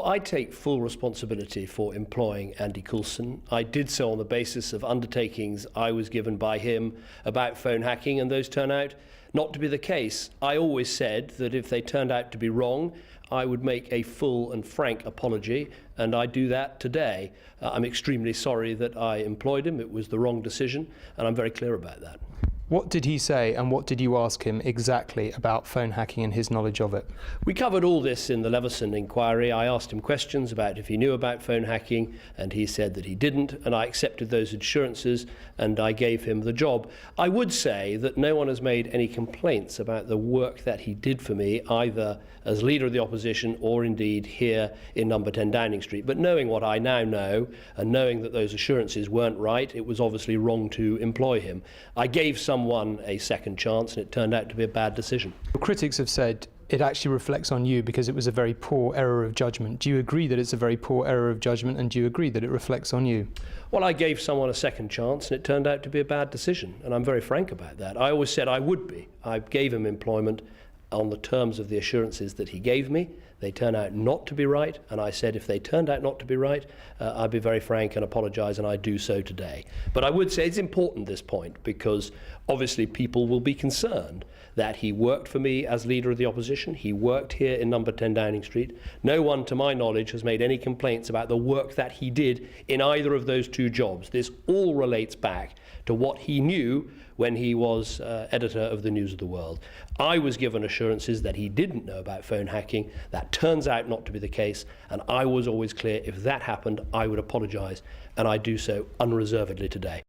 Well, I take full responsibility for employing Andy Coulson. I did so on the basis of undertakings I was given by him about phone hacking, and those turn out not to be the case. I always said that if they turned out to be wrong, I would make a full and frank apology, and I do that today. I'm extremely sorry that I employed him. It was the wrong decision, and I'm very clear about that. What did he say, and what did you ask him exactly about phone hacking and his knowledge of it? We covered all this in the Leveson inquiry. I asked him questions about if he knew about phone hacking, and he said that he didn't, and I accepted those assurances, and I gave him the job. I would say that no one has made any complaints about the work that he did for me, either as Leader of the Opposition or indeed here in number 10 Downing Street. But knowing what I now know, and knowing that those assurances weren't right, it was obviously wrong to employ him. I gave someone a second chance, and it turned out to be a bad decision. Critics have said it actually reflects on you because it was a very poor error of judgment. Do you agree that it's a very poor error of judgment, and do you agree that it reflects on you? Well, I gave someone a second chance, and it turned out to be a bad decision, and I'm very frank about that. I always said I would be. I gave him employment on the terms of the assurances that he gave me. They turn out not to be right, and I said if they turned out not to be right, I'd be very frank and apologise, and I do so today. But I would say it's important, this point, because obviously people will be concerned that he worked for me as Leader of the Opposition. He worked here in number 10 Downing Street. No one, to my knowledge, has made any complaints about the work that he did in either of those two jobs. This all relates back to what he knew when he was editor of the News of the World. I was given assurances that he didn't know about phone hacking. That turns out not to be the case, and I was always clear if that happened, I would apologise, and I do so unreservedly today.